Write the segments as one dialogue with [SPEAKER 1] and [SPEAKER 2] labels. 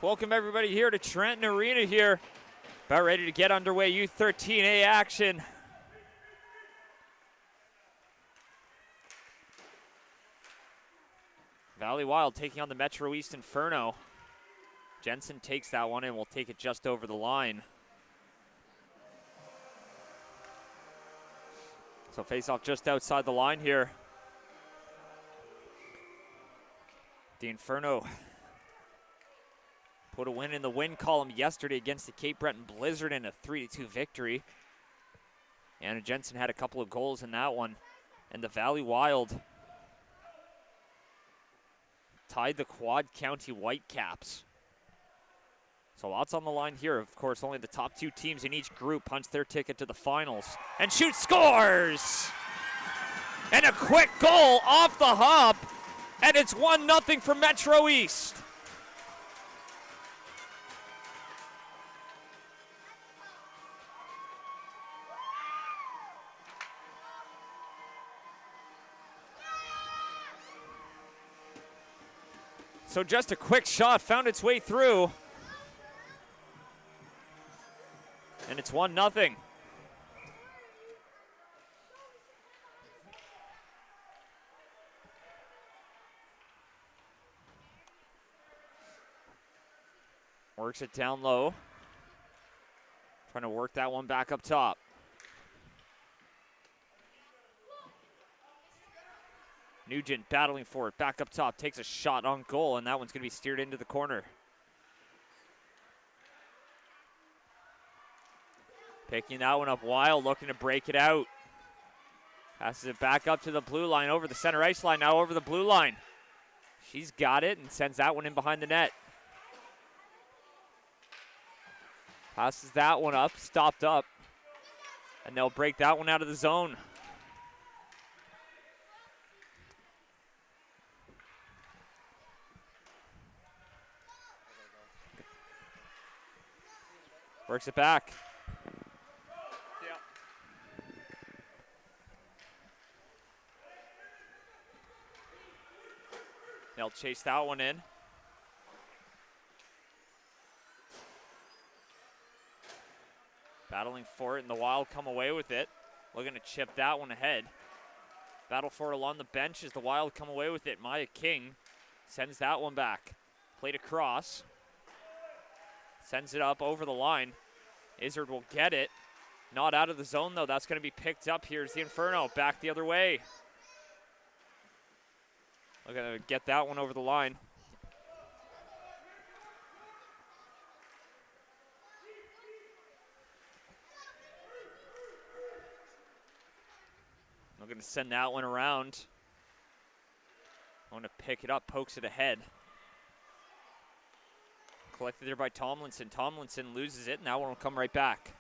[SPEAKER 1] Welcome everybody here to Trenton Arena here. About ready to get underway U13A action. Valley Wild taking on the Metro East Inferno. Jensen takes that one and will take it just over the line. So face off just outside the line here. The Inferno put a win in the win column yesterday against the Cape Breton Blizzard in a 3-2 victory. Anna Jensen had a couple of goals in that one. And the Valley Wild tied the Quad County Whitecaps. So lots on the line here. Of course, only the top two teams in each group punch their ticket to the finals. And Shoot scores! And a quick goal off the hop. And it's 1-0 for Metro East. So just a quick shot found its way through. And it's 1-0. Works it down low. Trying to work that one back up top. Nugent battling for it, back up top, takes a shot on goal, and that one's going to be steered into the corner. Picking that one up Wild, looking to break it out. Passes it back up to the blue line, over the center ice line, now over the blue line. She's got it and sends that one in behind the net. Passes that one up, stopped up, and they'll break that one out of the zone. Works it back. Yeah. They'll chase that one in. Battling for it, and the Wild come away with it. Looking to chip that one ahead. Battle for it along the bench as the Wild come away with it. Maya King sends that one back. Played across. Sends it up over the line. Izzard will get it. Not out of the zone, though. That's going to be picked up. Here's the Inferno. Back the other way. Looking to get that one over the line. I'm going to send that one around. I'm going to pick it up, pokes it ahead. Collected there by Tomlinson. Tomlinson loses it, and that one will come right back.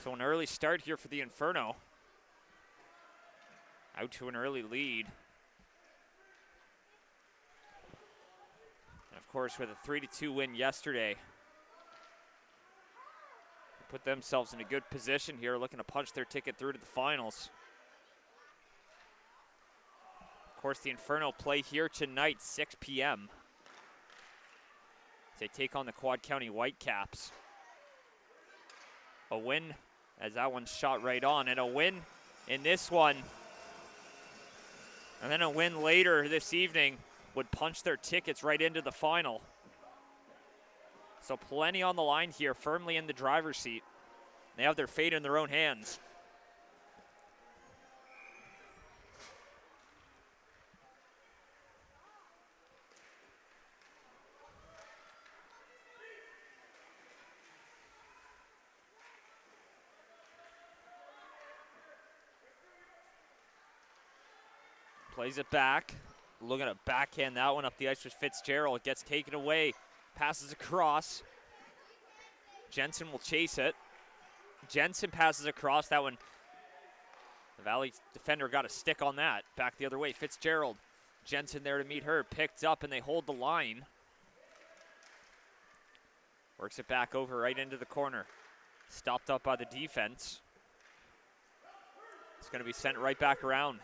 [SPEAKER 1] So an early start here for the Inferno. Out to an early lead. And of course, with a 3-2 win yesterday, they put themselves in a good position here, looking to punch their ticket through to the finals. Of course, the Inferno play here tonight, 6 p.m. They take on the Quad County Whitecaps. A win, as that one's shot right on, and a win in this one. And then a win later this evening would punch their tickets right into the final. So plenty on the line here, firmly in the driver's seat. They have their fate in their own hands. Plays it back. Looking to backhand that one up the ice with Fitzgerald. Gets taken away. Passes across. Jensen will chase it. Jensen passes across that one. The Valley defender got a stick on that. Back the other way. Fitzgerald. Jensen there to meet her. Picked up and they hold the line. Works it back over right into the corner. Stopped up by the defense. It's going to be sent right back around.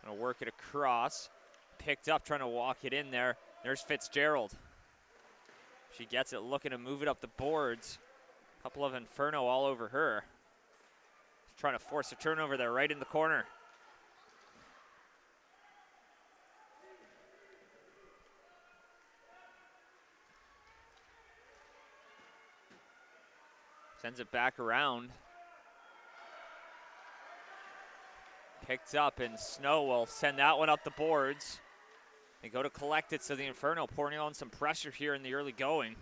[SPEAKER 1] Gonna work it across. Picked up, trying to walk it in there. There's Fitzgerald. She gets it, looking to move it up the boards. A couple of Inferno all over her. She's trying to force a turnover there, right in the corner. Sends it back around. Picked up, and Snow will send that one up the boards. They go to collect it, so the Inferno pouring on some pressure here in the early going.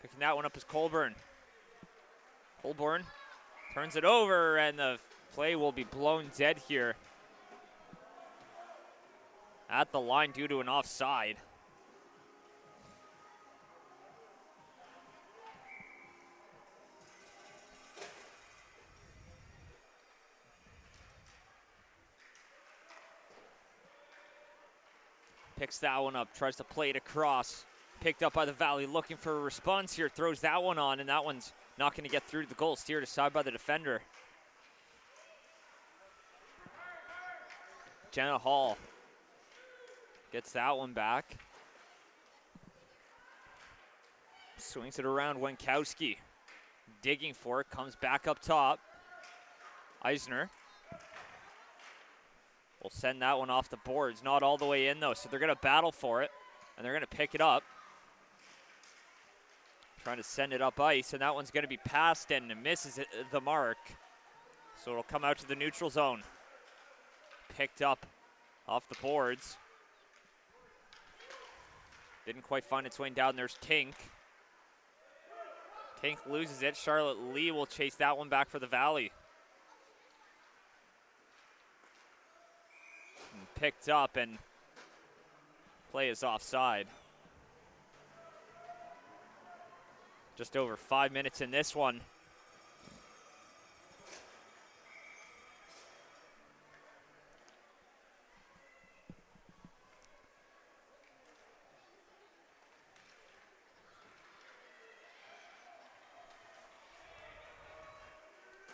[SPEAKER 1] Picking that one up is Colburn. Colburn turns it over, and the play will be blown dead here at the line due to an offside. Picks that one up, tries to play it across. Picked up by the Valley, looking for a response here. Throws that one on, and that one's not going to get through to the goal. Steered aside by the defender. Jenna Hall gets that one back. Swings it around. Wenkowski digging for it. Comes back up top. Eisner will send that one off the boards. Not all the way in, though, so they're going to battle for it, and they're going to pick it up. Trying to send it up ice, and that one's going to be passed and misses the mark. So it'll come out to the neutral zone. Picked up off the boards. Didn't quite find its way down. There's Tink. Tink loses it. Charlotte Lee will chase that one back for the Valley. And picked up, and play is offside. Just over 5 minutes in this one.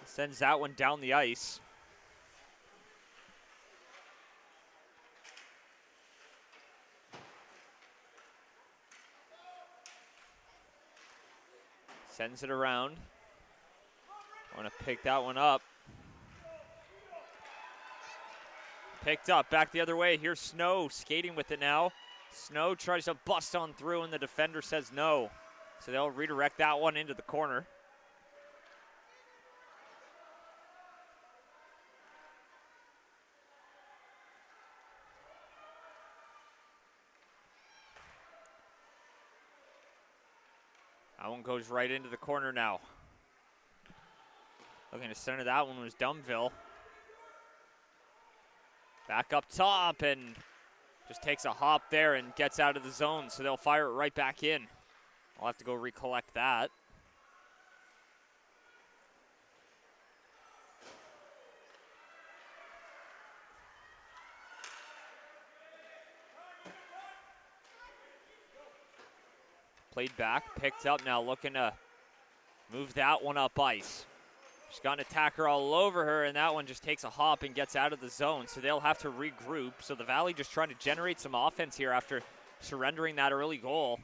[SPEAKER 1] Sends that one down the ice. Sends it around. Want to pick that one up. Picked up, back the other way. Here's Snow skating with it now. Snow tries to bust on through, and the defender says no. So they'll redirect that one into the corner. That one goes right into the corner now. Looking to center that one was Dumville. Back up top, and just takes a hop there and gets out of the zone, so they'll fire it right back in. I'll have to go recollect that. Played back, picked up now, looking to move that one up ice. She's got an attacker all over her, and that one just takes a hop and gets out of the zone, so they'll have to regroup. So the Valley just trying to generate some offense here after surrendering that early goal.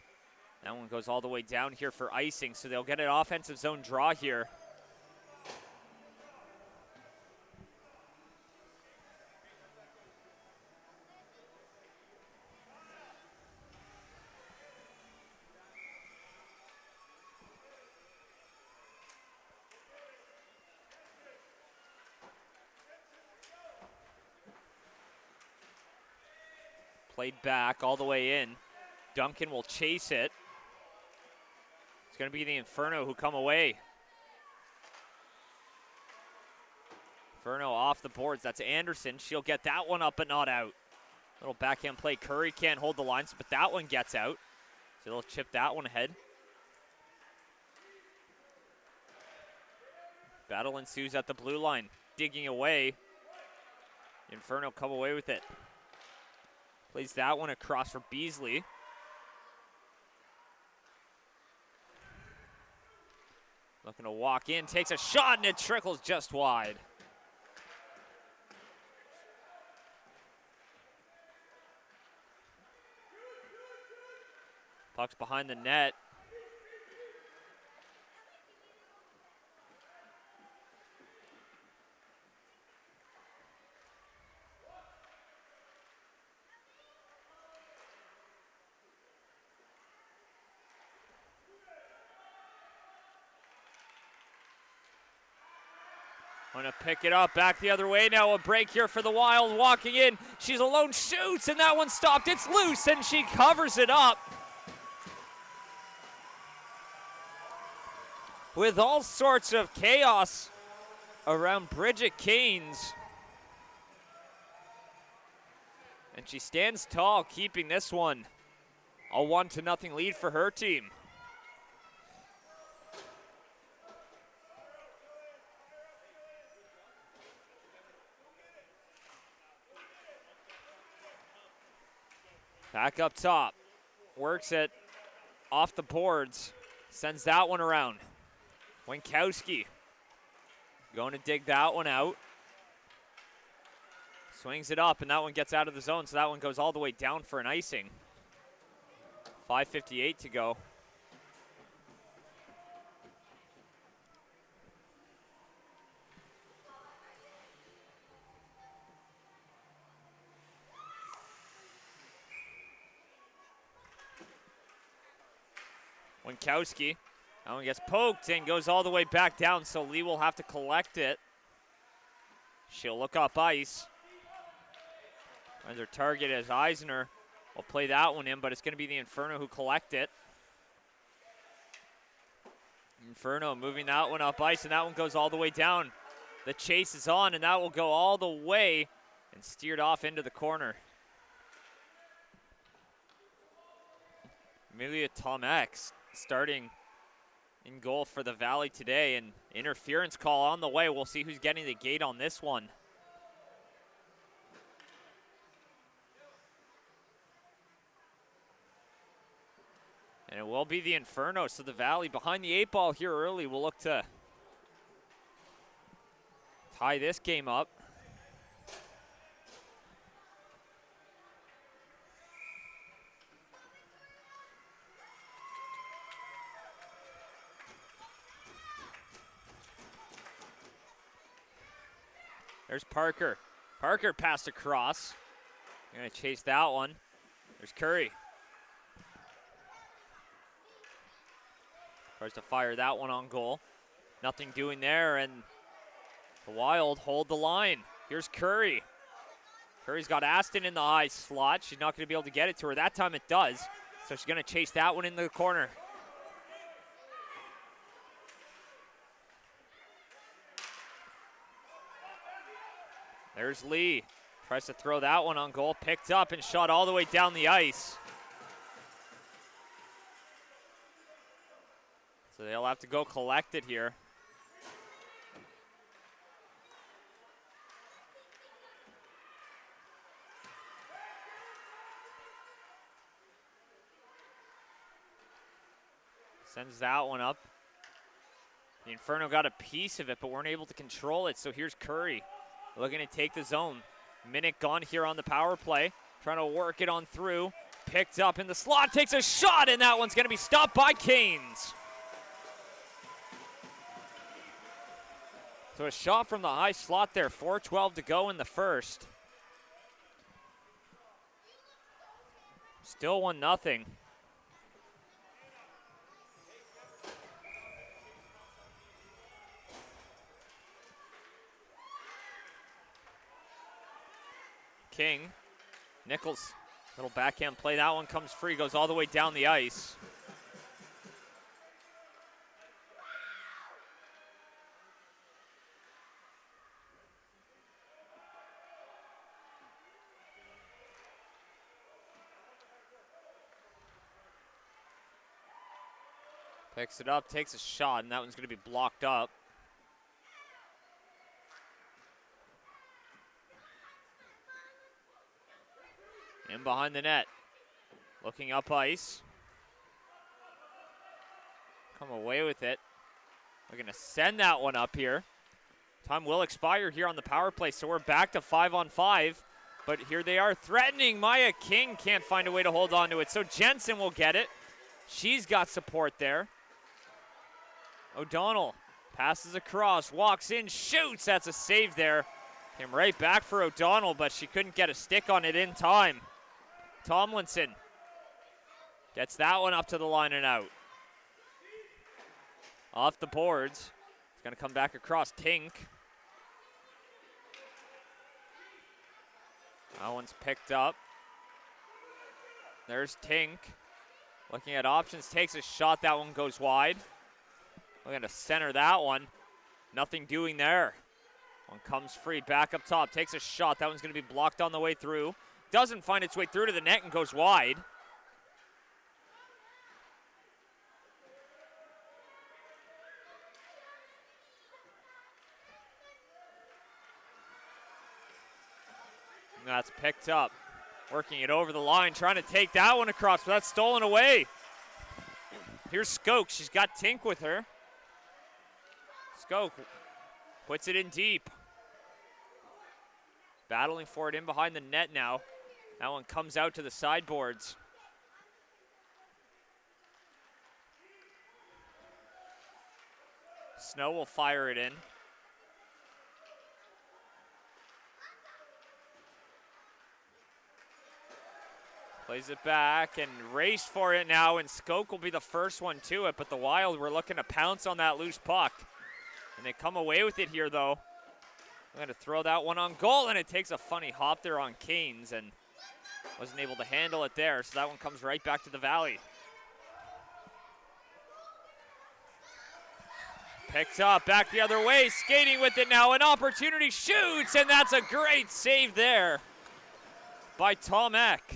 [SPEAKER 1] That one goes all the way down here for icing, so they'll get an offensive zone draw here. Played back all the way in. Duncan will chase it. It's going to be the Inferno who come away. Inferno off the boards. That's Anderson. She'll get that one up but not out. Little backhand play. Curry can't hold the lines, but that one gets out. So they'll chip that one ahead. Battle ensues at the blue line. Digging away. Inferno come away with it. Plays that one across for Beasley. Looking to walk in, takes a shot, and it trickles just wide. Puck's behind the net. Gonna pick it up, back the other way now. A break here for the Wild, walking in. She's alone, shoots, and that one stopped. It's loose, and she covers it up. With all sorts of chaos around Bridget Keynes. And she stands tall, keeping this one a 1-0 lead for her team. Back up top, works it off the boards, sends that one around. Winkowski going to dig that one out. Swings it up, and that one gets out of the zone, so that one goes all the way down for an icing. 5:58 to go. Winkowski, that one gets poked and goes all the way back down, so Lee will have to collect it. She'll look up ice. And their target is Eisner. Will play that one in, but it's going to be the Inferno who collect it. Inferno moving that one up ice, and that one goes all the way down. The chase is on, and that will go all the way and steered off into the corner. Amelia Tomek starting in goal for the Valley today, and interference call on the way. We'll see who's getting the gate on this one. And it will be the Inferno, so the Valley behind the 8 ball here early will look to tie this game up. There's Parker. Parker passed across. Gonna chase that one. There's Curry. Tries to fire that one on goal. Nothing doing there, and the Wild hold the line. Here's Curry. Curry's got Aston in the high slot. She's not gonna be able to get it to her. That time it does. So she's gonna chase that one into the corner. There's Lee. Tries to throw that one on goal. Picked up and shot all the way down the ice. So they'll have to go collect it here. Sends that one up. The Inferno got a piece of it, but weren't able to control it. So here's Curry looking to take the zone. Minute gone here on the power play. Trying to work it on through. Picked up in the slot, takes a shot, and that one's going to be stopped by Keynes. So a shot from the high slot there. 4:12 to go in the first. Still 1-0. King, Nichols, little backhand play. That one comes free, goes all the way down the ice. Picks it up, takes a shot, and that one's going to be blocked up. In behind the net. Looking up ice. Come away with it. We're going to send that one up here. Time will expire here on the power play, so we're back to 5-on-5. But here they are threatening. Maya King can't find a way to hold on to it, so Jensen will get it. She's got support there. O'Donnell passes across, walks in, shoots. That's a save there. Came right back for O'Donnell, but she couldn't get a stick on it in time. Tomlinson gets that one up to the line and out. Off the boards. It's going to come back across. Tink. That one's picked up. There's Tink. Looking at options, takes a shot. That one goes wide. We're going to center that one. Nothing doing there. One comes free, back up top, takes a shot. That one's going to be blocked on the way through. Doesn't find its way through to the net and goes wide. That's picked up. Working it over the line, trying to take that one across, but that's stolen away. Here's Skoke. She's got Tink with her. Skoke puts it in deep. Battling for it in behind the net now. That one comes out to the sideboards. Snow will fire it in. Plays it back and race for it now, and Skoke will be the first one to it, but the Wild were looking to pounce on that loose puck. And they come away with it here, though. I'm going to throw that one on goal, and it takes a funny hop there on Canes and wasn't able to handle it there, so that one comes right back to the Valley. Picked up, back the other way, skating with it now, an opportunity, shoots, and that's a great save there by Tom Eck.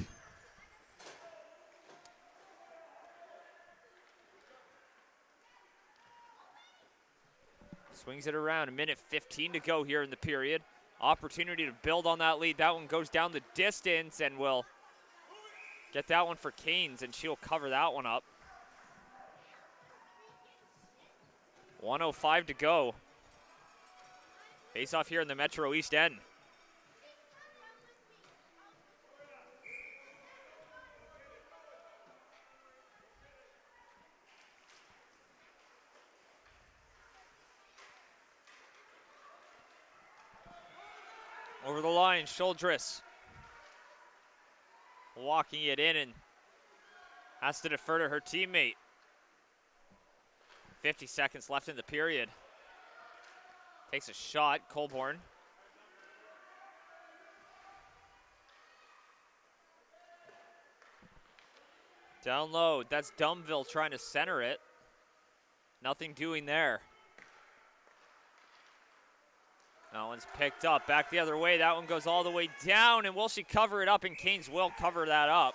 [SPEAKER 1] Swings it around, a minute 15 to go here in the period. Opportunity to build on that lead. That one goes down the distance and will get that one for Canes, and she'll cover that one up. 1:05 to go. Face off here in the Metro East End. Over the line, Shuldris walking it in and has to defer to her teammate. 50 seconds left in the period. Takes a shot, Colborne. Down low, that's Dumville trying to center it. Nothing doing there. That one's picked up, back the other way. That one goes all the way down, and will she cover it up? And Canes will cover that up.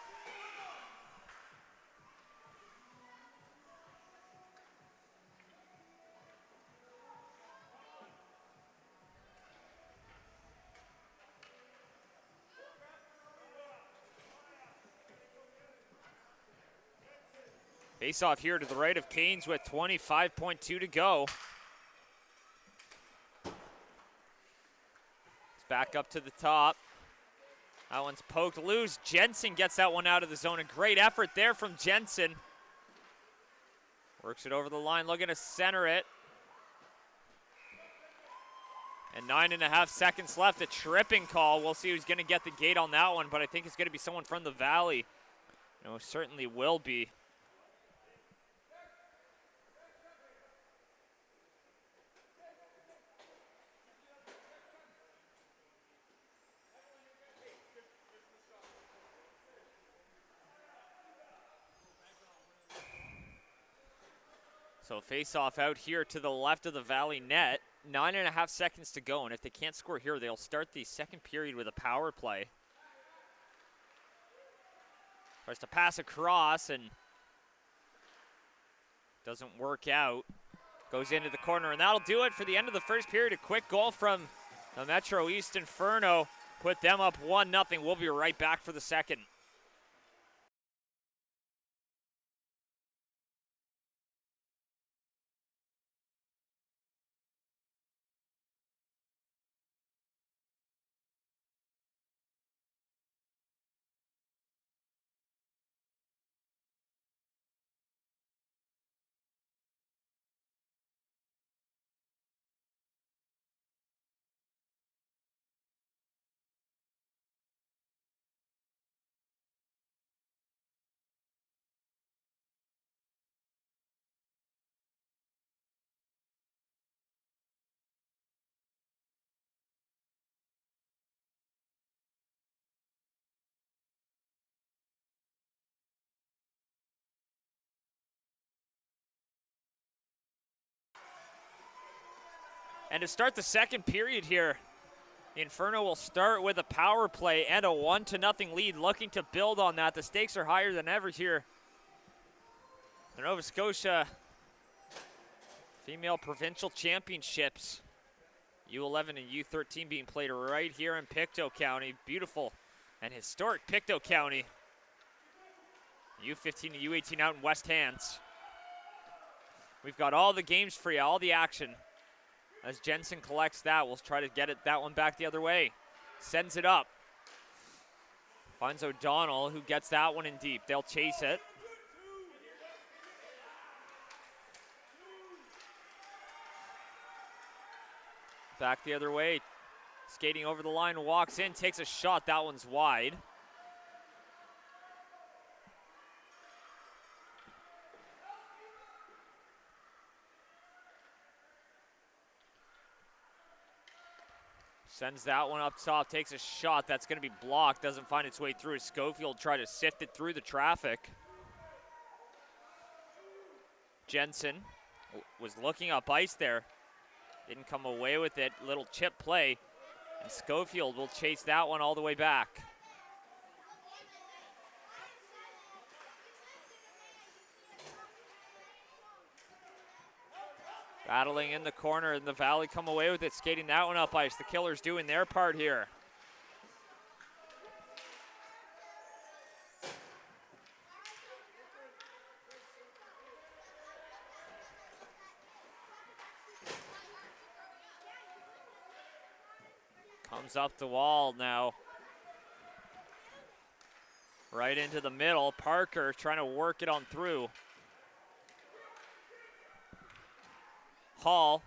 [SPEAKER 1] Face off here to the right of Canes with 25.2 to go. Back up to the top. That one's poked loose. Jensen gets that one out of the zone. A great effort there from Jensen. Works it over the line, looking to center it. And 9.5 seconds left. A tripping call. We'll see who's going to get the gate on that one, but I think it's going to be someone from the Valley. No, certainly will be. So face-off out here to the left of the Valley net. 9.5 seconds to go, and if they can't score here, they'll start the second period with a power play. Tries to pass across and doesn't work out. Goes into the corner, and that'll do it for the end of the first period. A quick goal from the Metro East Inferno. Put them up 1-0. We'll be right back for the second. And to start the second period here, the Inferno will start with a power play and a 1-0 lead, looking to build on that. The stakes are higher than ever here. The Nova Scotia Female Provincial Championships, U11 and U13 being played right here in Pictou County. Beautiful and historic Pictou County. U15 and U18 out in West Hands. We've got all the games for you, all the action. As Jensen collects that, we'll try to get that one back the other way. Sends it up. Finds O'Donnell, who gets that one in deep. They'll chase it. Back the other way. Skating over the line, walks in, takes a shot. That one's wide. Sends that one up top, takes a shot. That's going to be blocked. Doesn't find its way through. Schofield tried to sift it through the traffic. Jensen was looking up ice there. Didn't come away with it. Little chip play. And Schofield will chase that one all the way back. Battling in the corner, and the Valley come away with it, skating that one up ice. The Killers doing their part here. Comes up the wall now. Right into the middle. Parker trying to work it on through. Hall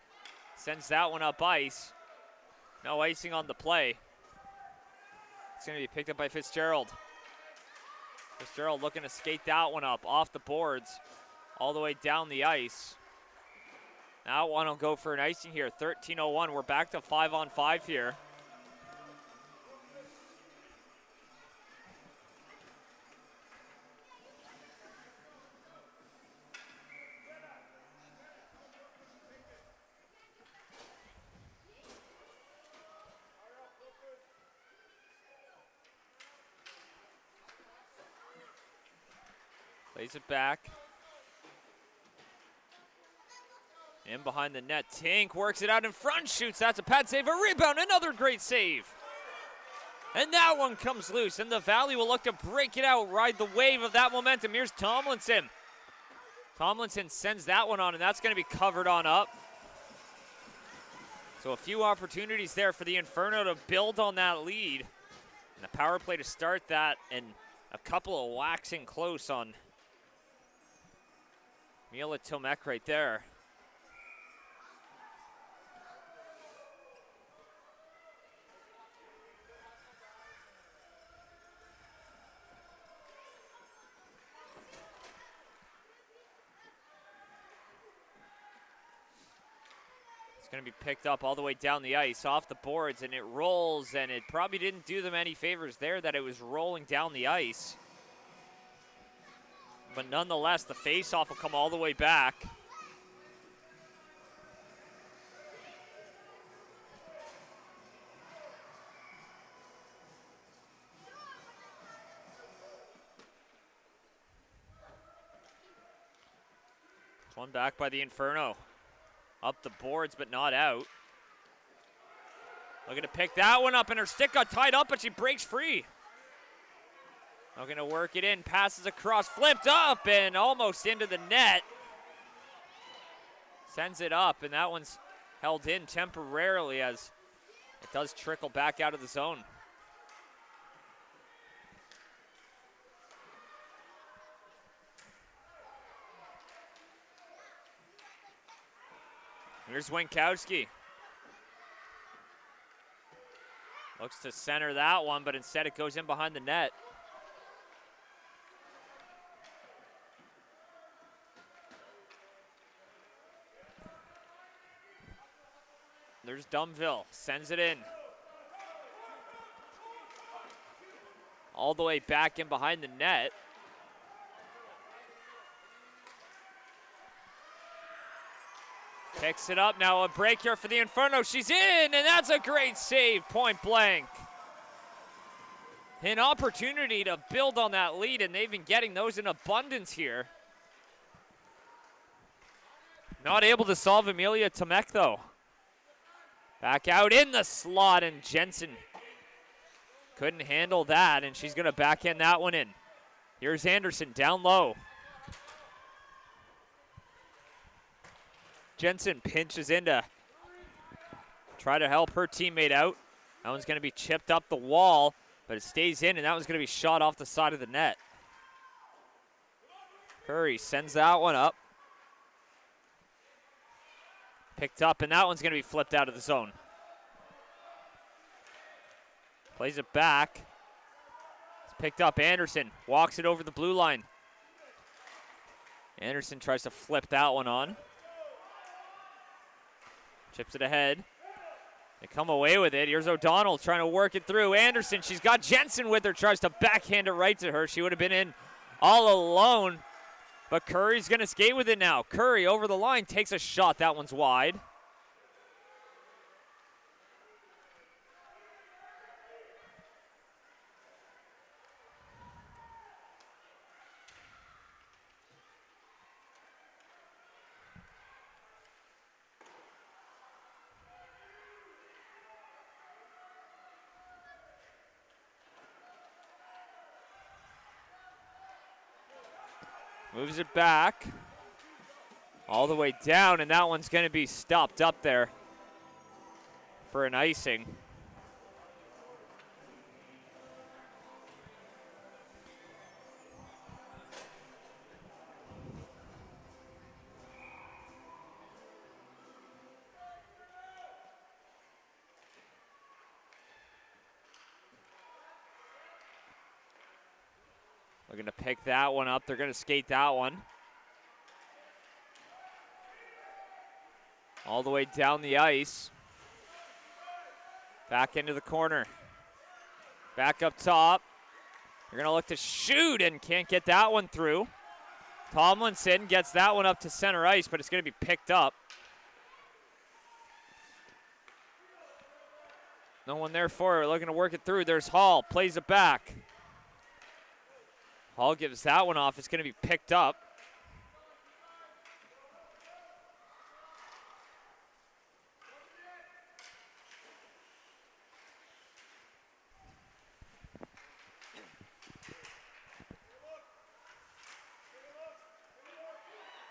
[SPEAKER 1] sends that one up ice. No icing on the play. It's going to be picked up by Fitzgerald. Fitzgerald looking to skate that one up off the boards all the way down the ice. That one will go for an icing here. 13:01. We're back to 5-on-5 here. Plays it back. In behind the net. Tink works it out in front, shoots. That's a pad save, a rebound, another great save. And that one comes loose, and the Valley will look to break it out, ride the wave of that momentum. Here's Tomlinson. Tomlinson sends that one on, and that's going to be covered on up. So a few opportunities there for the Inferno to build on that lead. And the power play to start that, and a couple of waxing close on Mila Tomek right there. It's going to be picked up all the way down the ice, off the boards, and it rolls, and it probably didn't do them any favors there that it was rolling down the ice. But nonetheless, the face-off will come all the way back. One back by the Inferno. Up the boards, but not out. Looking to pick that one up, and her stick got tied up, but she breaks free. Looking to work it in, passes across, flipped up, and almost into the net. Sends it up, and that one's held in temporarily as it does trickle back out of the zone. Here's Winkowski. Looks to center that one, but instead it goes in behind the net. There's Dumville, sends it in. All the way back in behind the net. Picks it up now, a break here for the Inferno. She's in, and that's a great save, point blank. An opportunity to build on that lead, and they've been getting those in abundance here. Not able to solve Amelia Tomek, though. Back out in the slot, and Jensen couldn't handle that, and she's going to backhand that one in. Here's Anderson down low. Jensen pinches in to try to help her teammate out. That one's going to be chipped up the wall, but it stays in, and that one's going to be shot off the side of the net. Curry sends that one up. Picked up, and that one's going to be flipped out of the zone. Plays it back. It's picked up. Anderson walks it over the blue line. Anderson tries to flip that one on. Chips it ahead. They come away with it. Here's O'Donnell trying to work it through. Anderson, she's got Jensen with her, tries to backhand it right to her. She would have been in all alone, but Curry's going to skate with it now. Curry over the line, takes a shot. That one's wide. Moves it back all the way down, and that one's going to be stopped up there for an icing. Looking to pick that one up. They're going to skate that one. All the way down the ice. Back into the corner. Back up top. They're going to look to shoot and can't get that one through. Tomlinson gets that one up to center ice, but it's going to be picked up. No one there for it. Looking to work it through. There's Hall. Plays it back. Hall gives that one off. It's going to be picked up.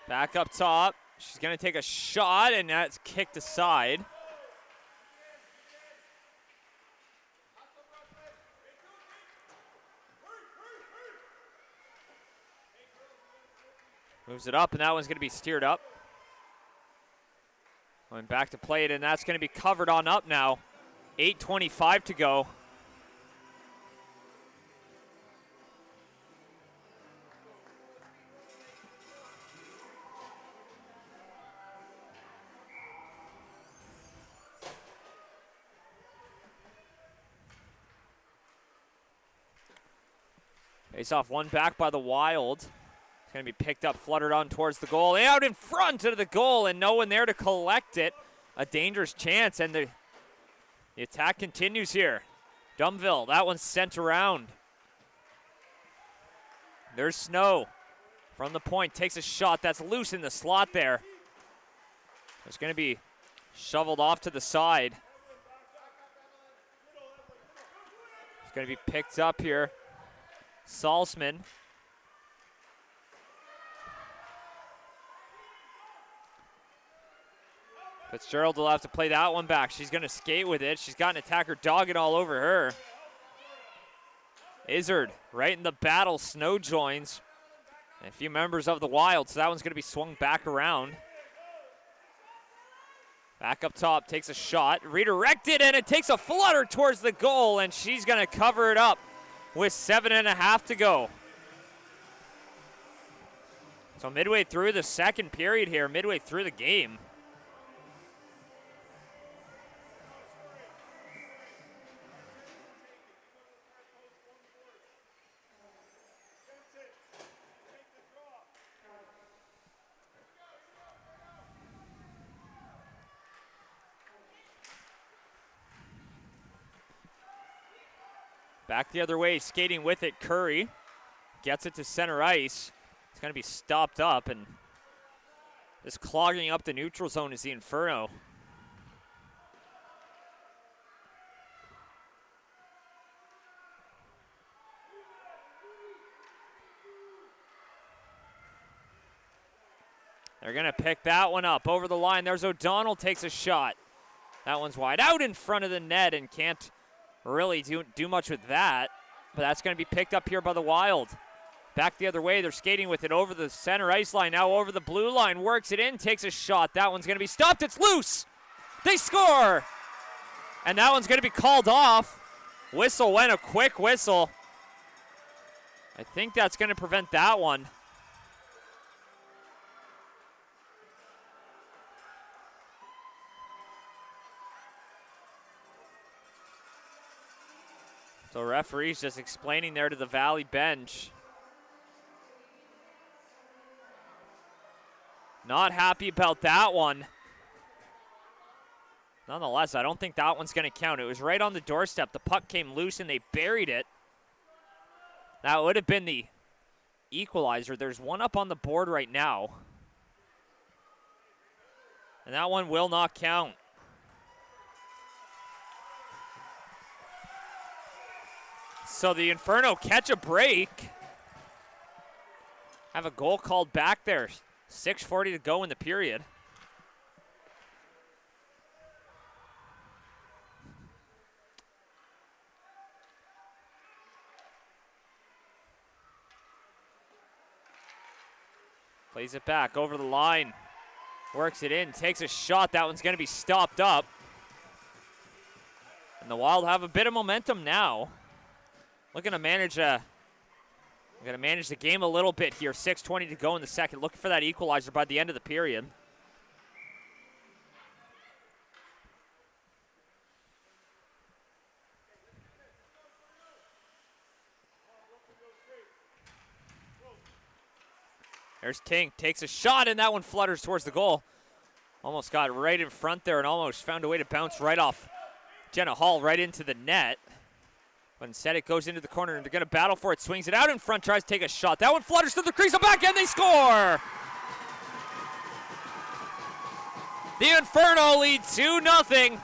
[SPEAKER 1] Back up top. She's going to take a shot, and that's kicked aside. Moves it up, and that one's going to be steered up. Going back to play it, and that's going to be covered on up now. 8:25 to go. Face off one back by the Wild. It's going to be picked up, fluttered on towards the goal. Out in front of the goal, and no one there to collect it. A dangerous chance, and the attack continues here. Dumville, that one's sent around. There's Snow from the point, takes a shot. That's loose in the slot there. It's going to be shoveled off to the side. It's going to be picked up here. Salzman. Fitzgerald will have to play that one back. She's going to skate with it. She's got an attacker dogging all over her. Izzard right in the battle. Snow joins. And a few members of the Wild, so that one's going to be swung back around. Back up top, takes a shot. Redirected, and it takes a flutter towards the goal, and she's going to cover it up with 7.5 to go. So midway through the second period here, midway through the game. Back the other way, skating with it, Curry. Gets it to center ice. It's going to be stopped up, and just clogging up the neutral zone is the Inferno. They're going to pick that one up over the line. There's O'Donnell, takes a shot. That one's wide out in front of the net and can't really do much with that. But that's going to be picked up here by the Wild. Back the other way, they're skating with it over the center ice line, now over the blue line, works it in, takes a shot. That one's going to be stopped. It's loose. They score. And that one's going to be called off. Whistle went, a quick whistle. I think that's going to prevent that one. So referee's just explaining there to the Valley bench. Not happy about that one. Nonetheless, I don't think that one's going to count. It was right on the doorstep. The puck came loose and they buried it. That would have been the equalizer. There's one up on the board right now. And that one will not count. So the Inferno catch a break. Have a goal called back there. 6:40 to go in the period. Plays it back over the line. Works it in, takes a shot. That one's going to be stopped up. And the Wild have a bit of momentum now. Looking to manage the game a little bit here. 6:20 to go in the second. Looking for that equalizer by the end of the period. There's Tink, takes a shot, and that one flutters towards the goal. Almost got right in front there and almost found a way to bounce right off Jenna Hall right into the net. But instead it goes into the corner, and they're going to battle for it. Swings it out in front, tries to take a shot. That one flutters to the crease, and back end, they score! The Inferno lead 2-0.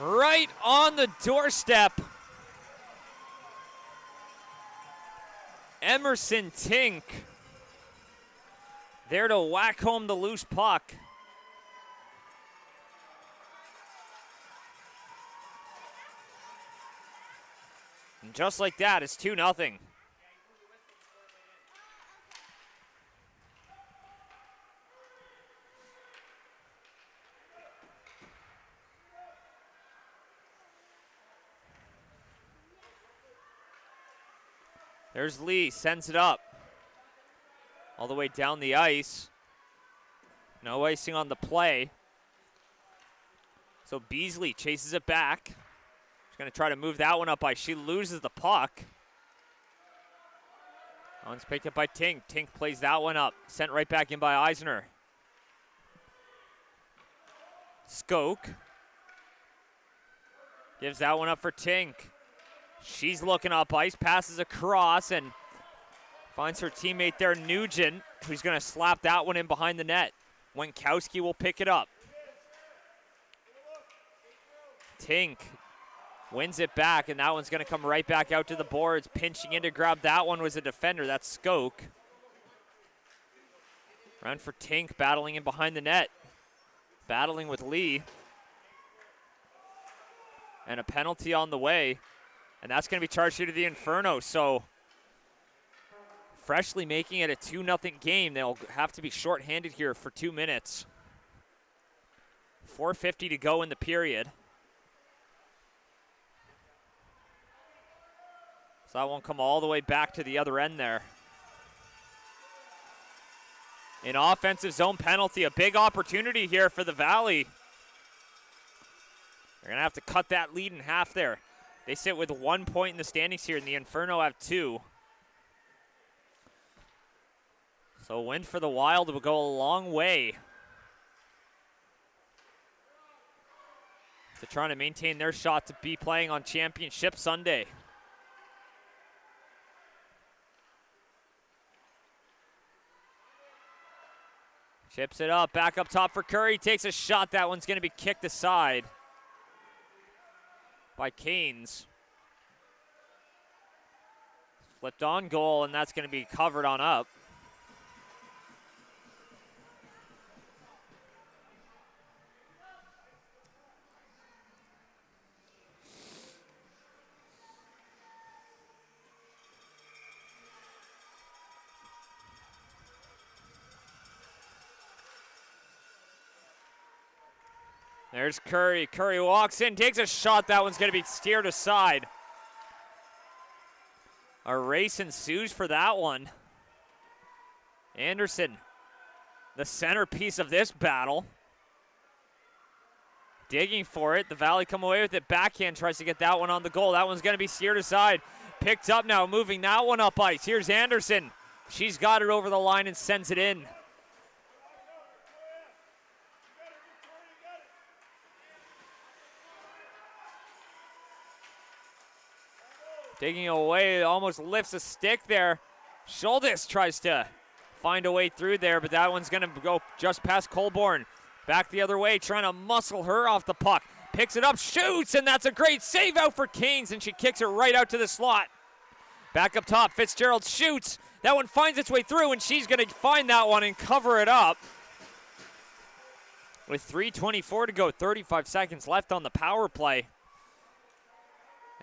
[SPEAKER 1] Right on the doorstep. Emerson Tink there to whack home the loose puck. And just like that, it's 2-0. There's Lee, sends it up. All the way down the ice. No icing on the play. So Beasley chases it back. She's going to try to move that one up by. She loses the puck. That one's picked up by Tink. Tink plays that one up. Sent right back in by Eisner. Skoke. Gives that one up for Tink. She's looking up ice, passes across, and finds her teammate there, Nugent, who's going to slap that one in behind the net. Winkowski will pick it up. Tink wins it back, and that one's going to come right back out to the boards. Pinching in to grab that one was a defender. That's Skoke. Round for Tink, battling in behind the net. Battling with Lee. And a penalty on the way. And that's going to be charged here to the Inferno. So freshly making it a 2-0 game. They'll have to be shorthanded here for 2 minutes. 4:50 to go in the period. So that won't come all the way back to the other end there. An offensive zone penalty, a big opportunity here for the Valley. They're going to have to cut that lead in half there. They sit with 1 point in the standings here, and the Inferno have 2. So a win for the Wild will go a long way to trying to maintain their shot to be playing on Championship Sunday. Chips it up, back up top for Curry, takes a shot. That one's going to be kicked aside by Canes. Flipped on goal, and that's going to be covered on up. There's Curry. Curry walks in, takes a shot. That one's going to be steered aside. A race ensues for that one. Anderson, the centerpiece of this battle. Digging for it. The Valley come away with it. Backhand tries to get that one on the goal. That one's going to be steered aside. Picked up now, moving that one up ice. Here's Anderson. She's got it over the line and sends it in. Digging away, almost lifts a stick there. Schultes tries to find a way through there, but that one's going to go just past Colborne. Back the other way, trying to muscle her off the puck. Picks it up, shoots, and that's a great save out for Canes, and she kicks it right out to the slot. Back up top, Fitzgerald shoots. That one finds its way through, and she's going to find that one and cover it up. With 3:24 to go, 35 seconds left on the power play.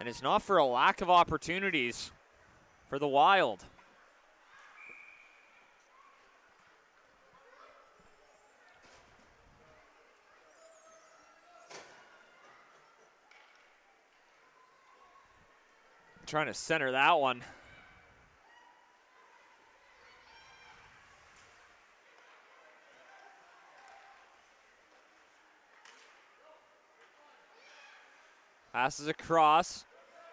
[SPEAKER 1] And it's not for a lack of opportunities for the Wild. Trying to center that one. Passes across.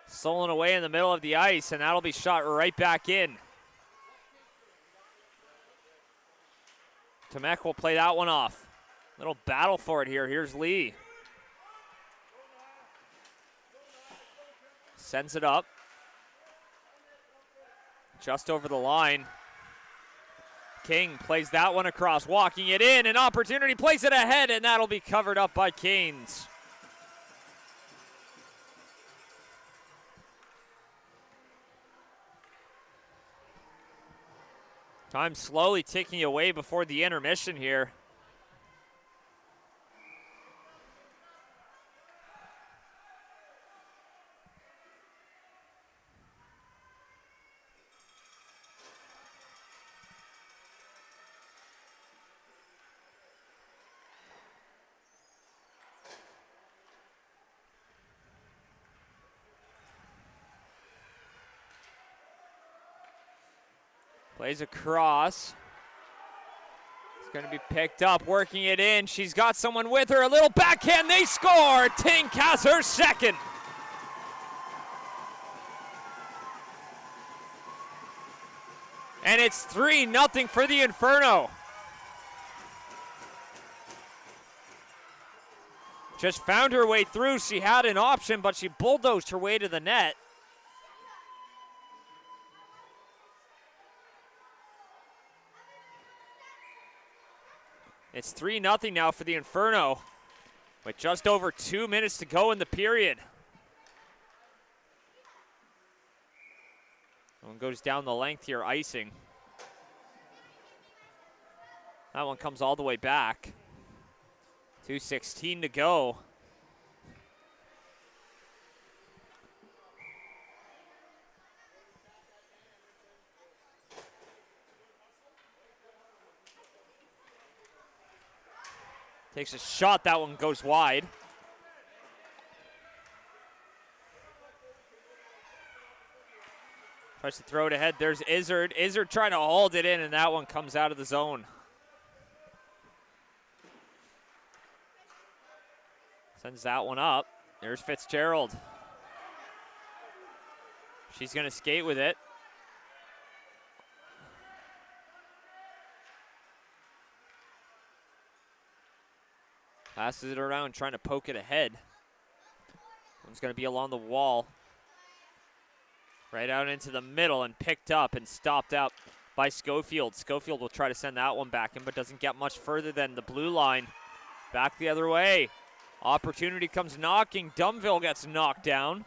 [SPEAKER 1] Stolen away in the middle of the ice, and that'll be shot right back in. Tomek will play that one off. Little battle for it here. Here's Lee. Sends it up. Just over the line. King plays that one across, walking it in. An opportunity, plays it ahead, and that'll be covered up by Canes. Time slowly ticking away before the intermission here. Plays across. It's going to be picked up, working it in. She's got someone with her. A little backhand. They score. Tink has her second. And it's 3-0 for the Inferno. Just found her way through. She had an option, but she bulldozed her way to the net. It's 3-0 now for the Inferno, with just over 2 minutes to go in the period. One goes down the length here, icing. That one comes all the way back. 2:16 to go. Takes a shot, that one goes wide. Tries to throw it ahead, there's Izzard. Izzard trying to hold it in, and that one comes out of the zone. Sends that one up. There's Fitzgerald. She's gonna skate with it. Passes it around, trying to poke it ahead. One's going to be along the wall. Right out into the middle and picked up and stopped up by Schofield. Schofield will try to send that one back in, but doesn't get much further than the blue line. Back the other way. Opportunity comes knocking. Dumville gets knocked down.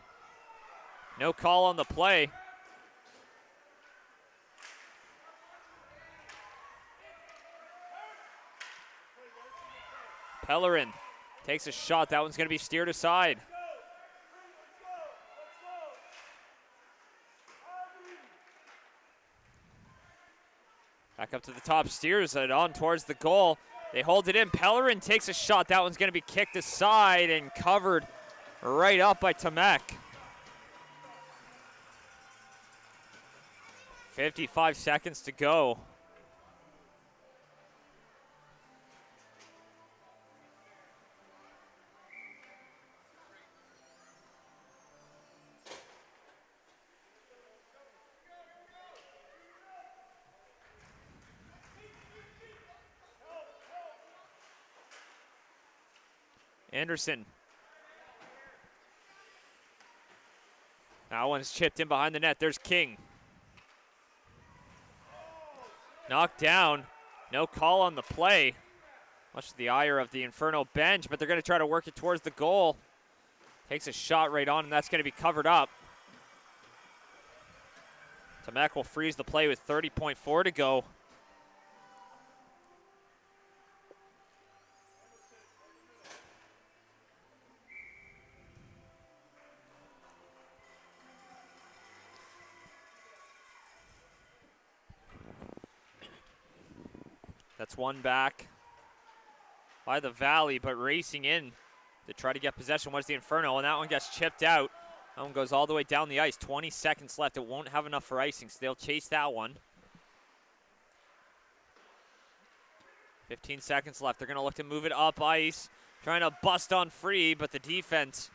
[SPEAKER 1] No call on the play. Pellerin takes a shot. That one's going to be steered aside. Back up to the top, steers it on towards the goal. They hold it in. Pellerin takes a shot. That one's going to be kicked aside and covered right up by Tomek. 55 seconds to go. Anderson. That one's chipped in behind the net. There's King. Knocked down. No call on the play. Much to the ire of the Inferno bench, but they're going to try to work it towards the goal. Takes a shot right on, and that's going to be covered up. Tomek will freeze the play with 30.4 to go. That's one back by the Valley, but racing in to try to get possession was the Inferno, and that one gets chipped out. That one goes all the way down the ice. 20 seconds left. It won't have enough for icing, so they'll chase that one. 15 seconds left. They're going to look to move it up ice, trying to bust on free, but the defense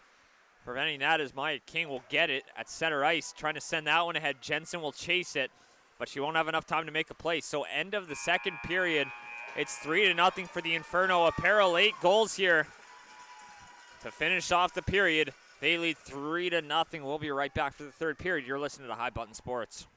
[SPEAKER 1] preventing that as Maya King will get it at center ice, trying to send that one ahead. Jensen will chase it, but she won't have enough time to make a play. So end of the second period, it's 3-0 for the Inferno. A pair of late goals here to finish off the period. They lead 3-0. We'll be right back for the third period. You're listening to High Button Sports.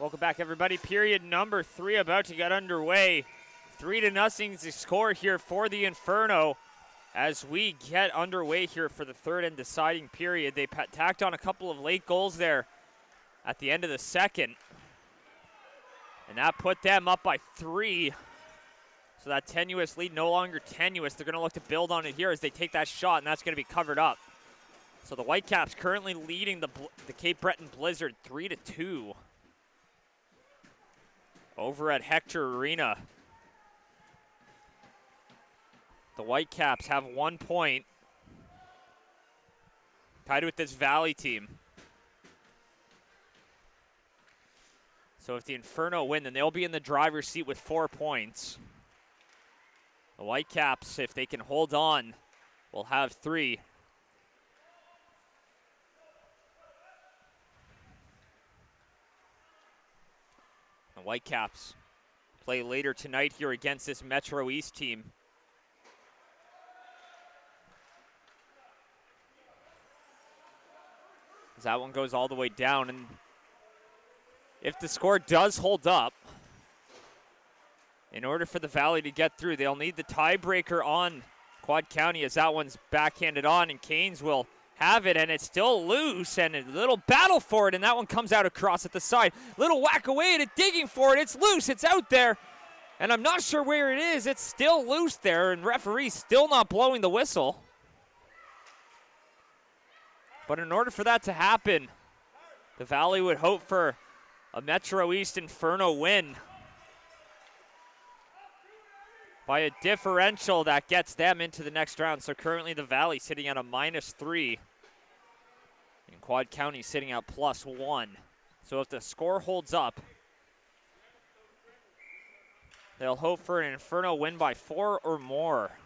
[SPEAKER 1] Welcome back, everybody. Period number 3 about to get underway. 3-0 is the score here for the Inferno as we get underway here for the third and deciding period. They tacked on a couple of late goals there at the end of the second, and that put them up by 3. So that tenuous lead no longer tenuous. They're going to look to build on it here as they take that shot, and that's going to be covered up. So the Whitecaps currently leading the Cape Breton Blizzard 3-2 over at Hector Arena. The Whitecaps have 1 point, tied with this Valley team. So if the Inferno win, then they'll be in the driver's seat with 4 points. The Whitecaps, if they can hold on, will have 3. The Whitecaps play later tonight here against this Metro East team. As that one goes all the way down, and if the score does hold up, in order for the Valley to get through, they'll need the tiebreaker on Quad County as that one's backhanded on, and Canes will have it, and it's still loose, and a little battle for it, and that one comes out across at the side. Little whack away at it, digging for it. It's loose, it's out there, and I'm not sure where it is. It's still loose there, and referee still not blowing the whistle. But in order for that to happen, the Valley would hope for a Metro East Inferno win by a differential that gets them into the next round. So currently the Valley sitting at a -3, and Quad County sitting at +1. So if the score holds up, they'll hope for an Inferno win by 4 or more.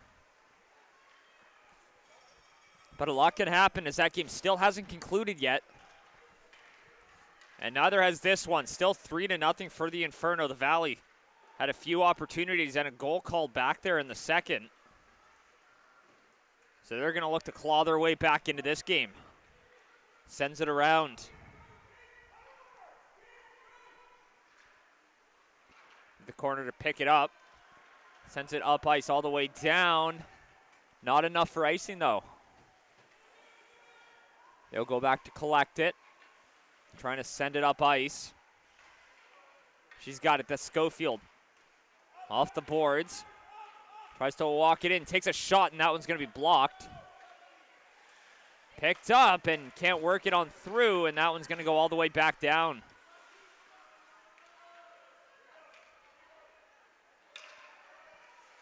[SPEAKER 1] But a lot can happen as that game still hasn't concluded yet. And neither has this one. Still 3-0 for the Inferno. The Valley had a few opportunities and a goal called back there in the second. So they're going to look to claw their way back into this game. Sends it around. The corner to pick it up. Sends it up ice all the way down. Not enough for icing though. They'll go back to collect it. Trying to send it up ice. She's got it. That's Schofield. Off the boards. Tries to walk it in. Takes a shot, and that one's going to be blocked. Picked up and can't work it on through, and that one's going to go all the way back down.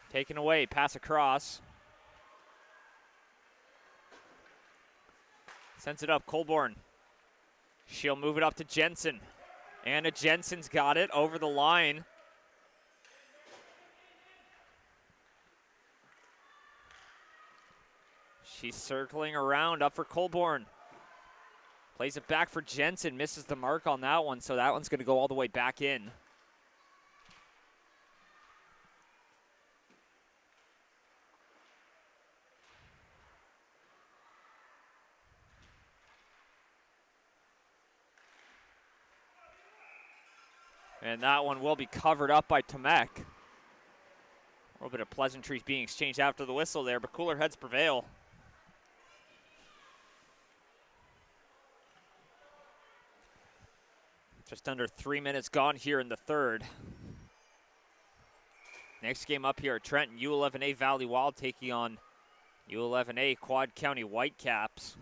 [SPEAKER 1] Taken away. Pass across. Sends it up. Colborne. She'll move it up to Jensen. Anna Jensen's got it over the line. She's circling around, up for Colborne. Plays it back for Jensen, misses the mark on that one, so that one's going to go all the way back in. And that one will be covered up by Tomek. A little bit of pleasantries being exchanged after the whistle there, but cooler heads prevail. Just under 3 minutes gone here in the third. Next game up here at Trenton, U13A Valley Wild taking on U13A Quad County Whitecaps.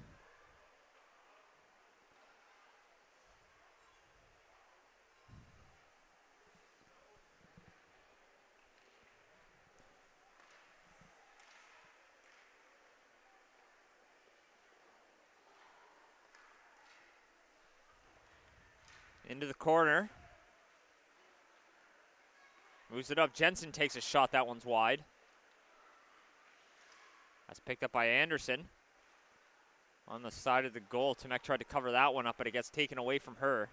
[SPEAKER 1] Into the corner. Moves it up. Jensen takes a shot. That one's wide. That's picked up by Anderson. On the side of the goal. Tomek tried to cover that one up, but it gets taken away from her.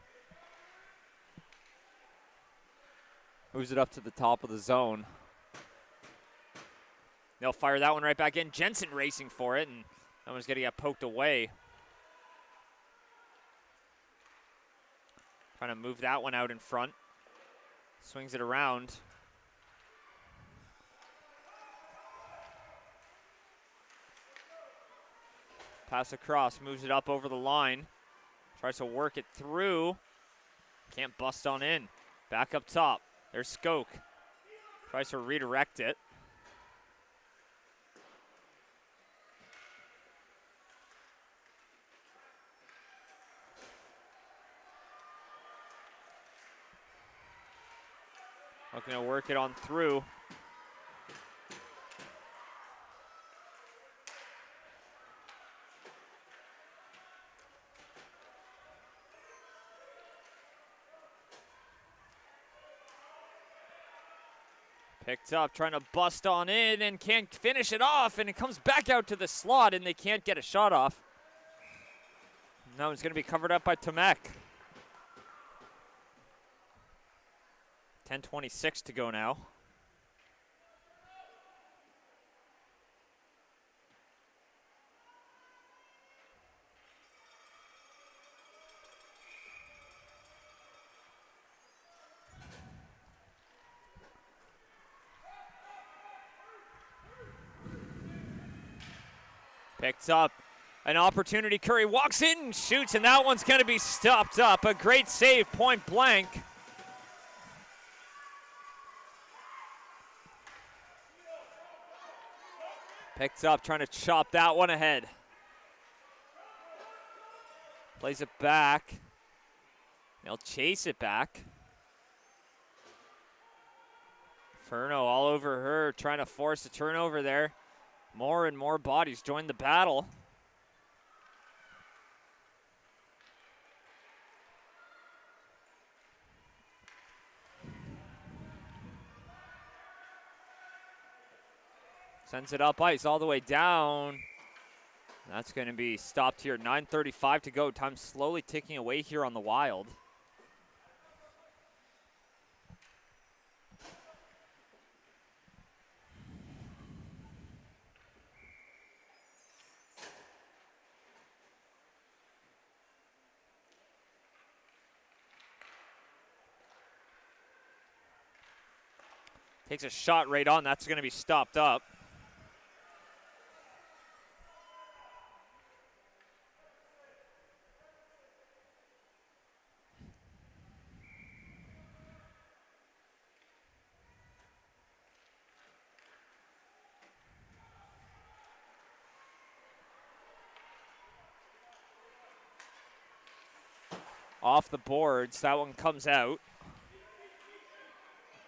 [SPEAKER 1] Moves it up to the top of the zone. They'll fire that one right back in. Jensen racing for it, and that one's going to get poked away. Trying to move that one out in front. Swings it around. Pass across, moves it up over the line. Tries to work it through. Can't bust on in. Back up top. There's Skoke. Tries to redirect it. Looking to work it on through. Picked up, trying to bust on in and can't finish it off, and it comes back out to the slot, and they can't get a shot off. Now it's going to be covered up by Tomek. 10:26 to go now. Picked up an opportunity. Curry walks in and shoots, and that one's going to be stopped up. A great save, point blank. Picked up, trying to chop that one ahead. Plays it back. They'll chase it back. Inferno all over her, trying to force a turnover there. More and more bodies join the battle. Sends it up ice all the way down. That's going to be stopped here. 9:35 to go. Time slowly ticking away here on the Wild. Takes a shot right on. That's going to be stopped up. Off the boards. That one comes out.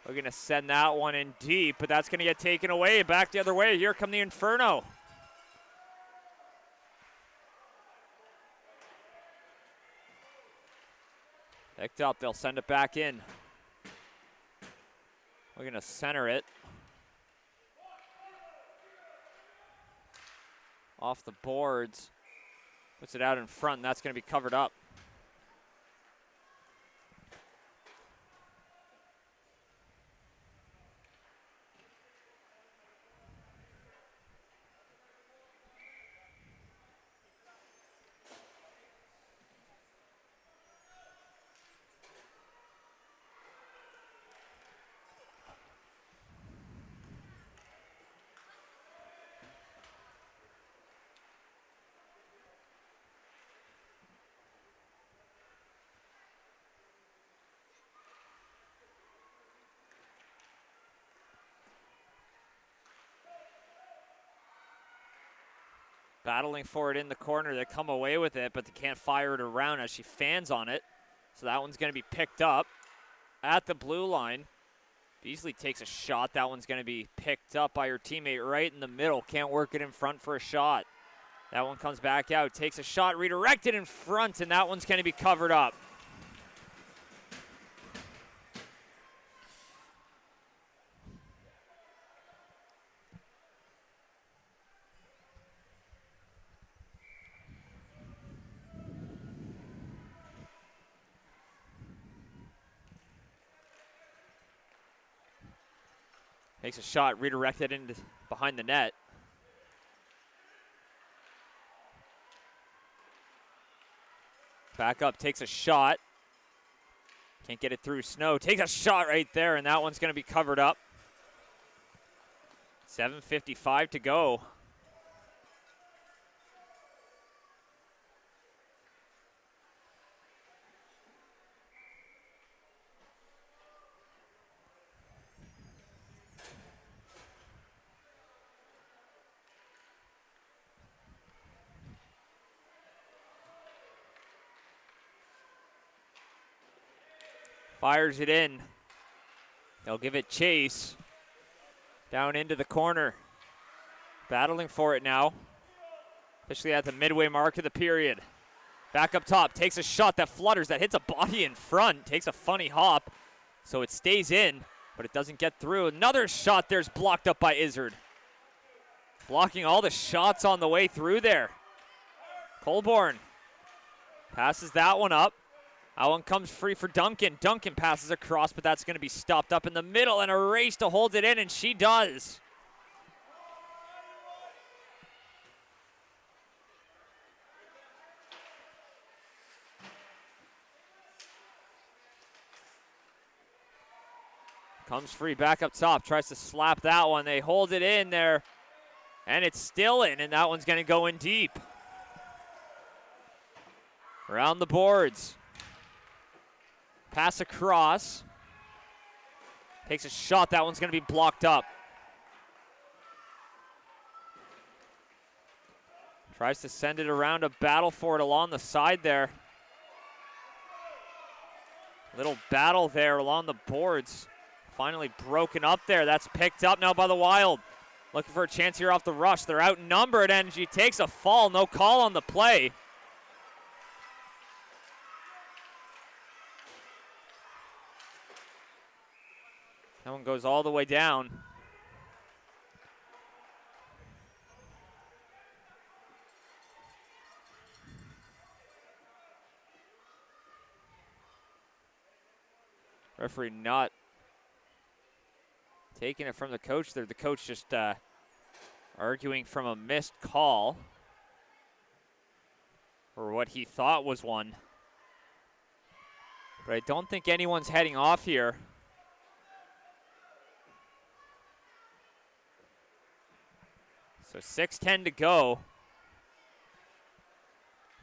[SPEAKER 1] We're going to send that one in deep, but that's going to get taken away. Back the other way. Here come the Inferno. Picked up. They'll send it back in. We're going to center it. Off the boards. Puts it out in front, and that's going to be covered up. Battling for it in the corner. They come away with it, but they can't fire it around as she fans on it. So that one's going to be picked up at the blue line. Beasley takes a shot. That one's going to be picked up by her teammate right in the middle. Can't work it in front for a shot. That one comes back out. Takes a shot, redirected in front, and that one's going to be covered up. Takes a shot, redirected into behind the net. Back up, takes a shot. Can't get it through. Snow takes a shot right there, and that one's going to be covered up. 7:55 to go. Fires it in. They'll give it chase. Down into the corner. Battling for it now. Officially at the midway mark of the period. Back up top. Takes a shot that flutters. That hits a body in front. Takes a funny hop. So it stays in, but it doesn't get through. Another shot there's blocked up by Izzard. Blocking all the shots on the way through there. Colborne passes that one up. That one comes free for Duncan. Duncan passes across, but that's going to be stopped up in the middle, and a race to hold it in, and she does. Comes free back up top, tries to slap that one. They hold it in there, and it's still in, and that one's going to go in deep. Around the boards. Pass across. Takes a shot. That one's going to be blocked up. Tries to send it around, a battle for it along the side there. Little battle there along the boards. Finally broken up there. That's picked up now by the Wild. Looking for a chance here off the rush. They're outnumbered, and she takes a fall. No call on the play. That one goes all the way down. Referee not taking it from the coach there. The coach just arguing from a missed call, or what he thought was one. But I don't think anyone's heading off here. So 6:10 to go.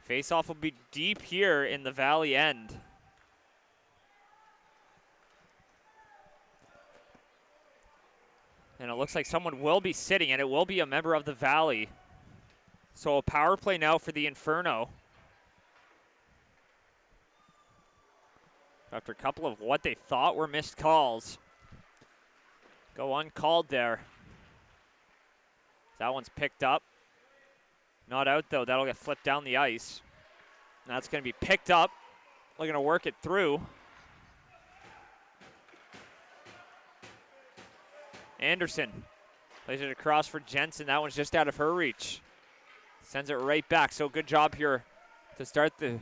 [SPEAKER 1] Face-off will be deep here in the Valley end. And it looks like someone will be sitting, and it will be a member of the Valley. So a power play now for the Inferno. After a couple of what they thought were missed calls. Go uncalled there. That one's picked up. Not out, though. That'll get flipped down the ice. That's going to be picked up. Looking to work it through. Anderson plays it across for Jensen. That one's just out of her reach. Sends it right back. So good job here to start the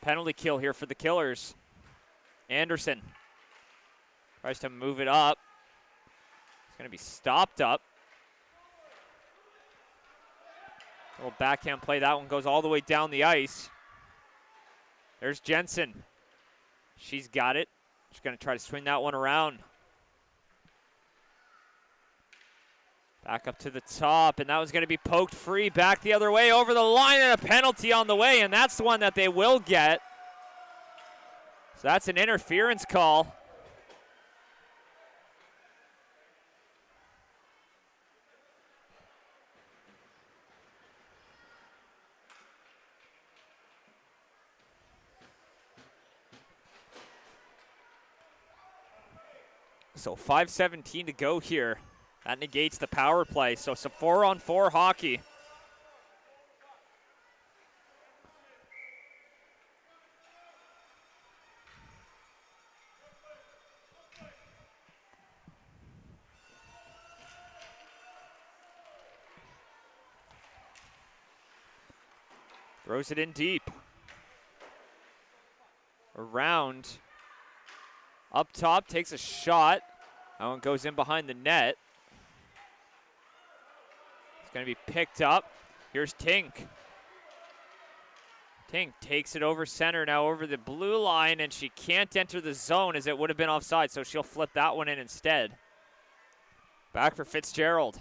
[SPEAKER 1] penalty kill here for the Killers. Anderson tries to move it up. It's going to be stopped up. Little backhand play. That one goes all the way down the ice. There's Jensen. She's got it. She's going to try to swing that one around. Back up to the top, and that was going to be poked free back the other way over the line, and a penalty on the way, and that's the one that they will get. So that's an interference call. So 5:17 to go here. That negates the power play. So some 4-on-4 hockey. Throws it in deep. Around. Up top, takes a shot. That one goes in behind the net. It's going to be picked up. Here's Tink. Tink takes it over center, now over the blue line, and she can't enter the zone as it would have been offside, so she'll flip that one in instead. Back for Fitzgerald.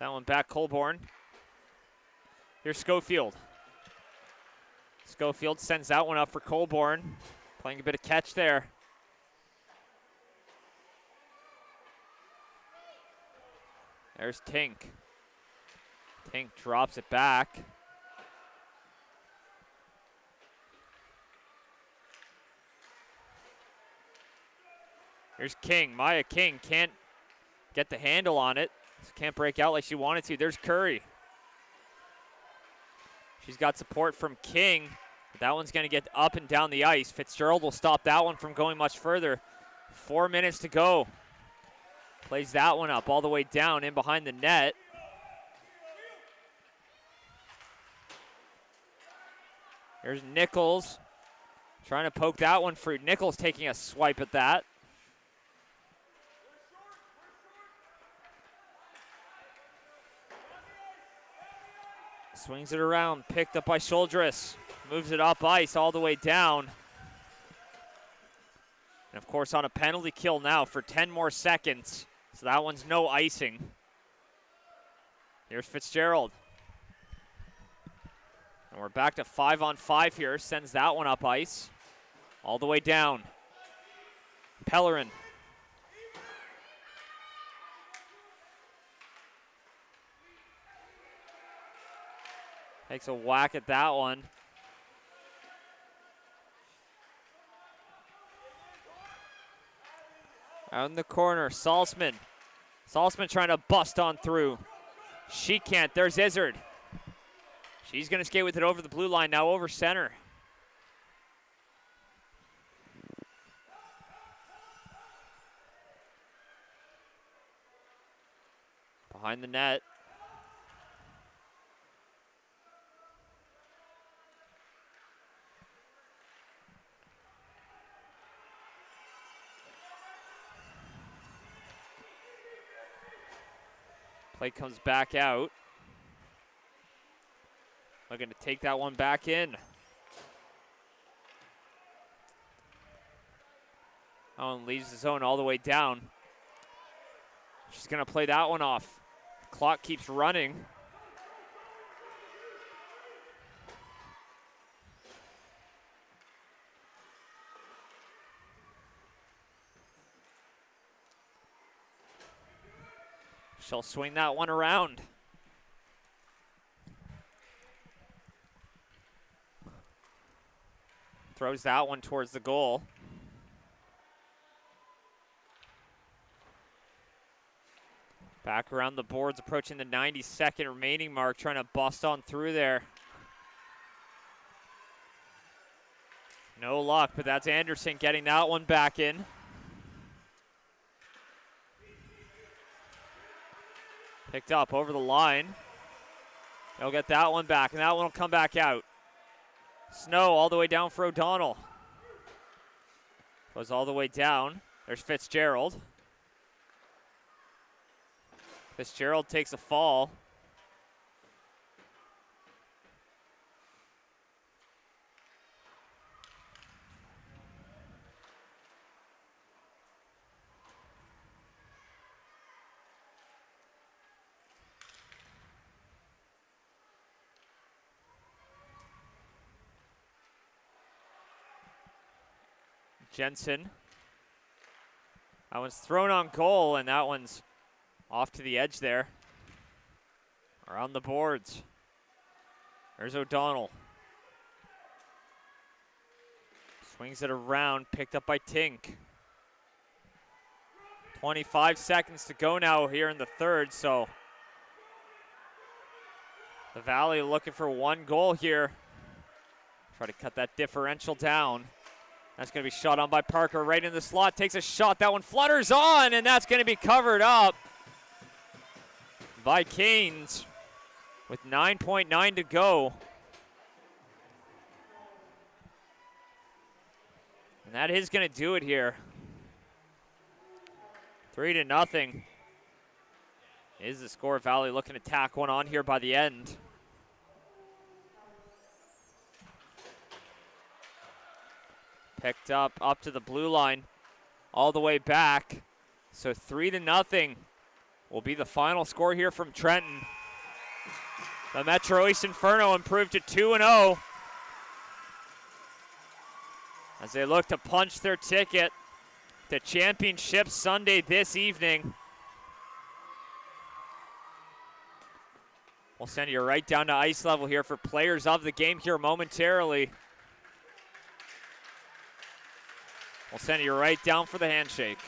[SPEAKER 1] That one back, Colborne. Here's Schofield. Schofield sends that one up for Colborne. Playing a bit of catch there. There's Tink. Tink drops it back. Here's King. Maya King can't get the handle on it. Can't break out like she wanted to. There's Curry. She's got support from King. But that one's going to get up and down the ice. Fitzgerald will stop that one from going much further. 4 minutes to go. Plays that one up all the way down in behind the net. Here's Nichols. Trying to poke that one free. Nichols taking a swipe at that. Swings it around, picked up by Shouldress. Moves it up ice all the way down. And of course on a penalty kill now for 10 more seconds. So that one's no icing. Here's Fitzgerald. And we're back to 5-on-5 here. Sends that one up ice. All the way down. Pellerin. Takes a whack at that one. Out in the corner, Salzman. Salzman trying to bust on through. She can't. There's Izzard. She's going to skate with it over the blue line, now over center. Behind the net. Play comes back out. Looking to take that one back in. Oh, and leaves the zone all the way down. She's going to play that one off. Clock keeps running. She'll swing that one around. Throws that one towards the goal. Back around the boards, approaching the 90-second remaining mark, trying to bust on through there. No luck, but that's Anderson getting that one back in. Picked up over the line. They'll get that one back, and that one will come back out. Snow all the way down for O'Donnell. Goes all the way down. There's Fitzgerald. Fitzgerald takes a fall. Jensen. That one's thrown on goal, and that one's off to the edge there. Around the boards. There's O'Donnell. Swings it around, picked up by Tink. 25 seconds to go now here in the third, so the Valley looking for one goal here. Try to cut that differential down. That's going to be shot on by Parker right in the slot. Takes a shot. That one flutters on, and that's going to be covered up by Canes with 9.9 to go. And that is going to do it here. 3-0 is the score. Valley looking to tack one on here by the end. Picked up to the blue line, all the way back. So 3-0 will be the final score here from Trenton. The Metro East Inferno improved to 2-0 as they look to punch their ticket to Championship Sunday this evening. We'll send you right down to ice level here for players of the game here momentarily. We'll send you right down for the handshake.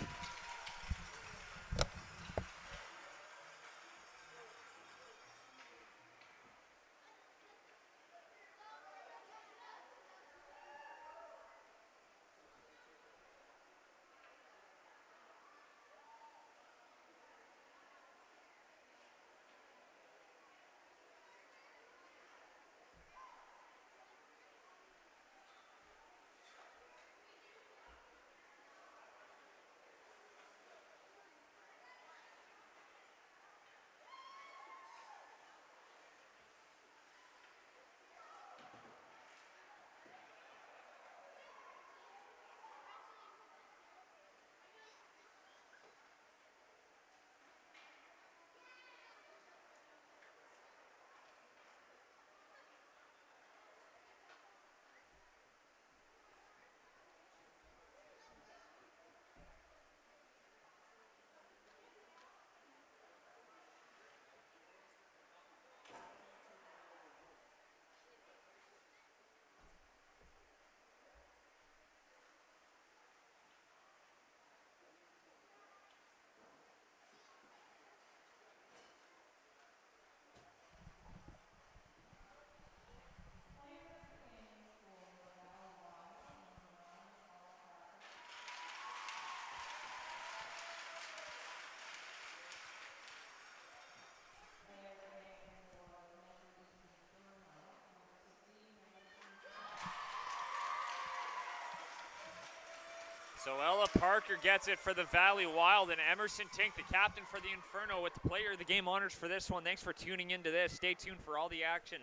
[SPEAKER 1] So Ella Parker gets it for the Valley Wild, and Emerson Tink, the captain for the Inferno, with the player of the game honors for this one. Thanks for tuning into this. Stay tuned for all the action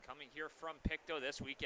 [SPEAKER 1] coming here from Pictou this weekend.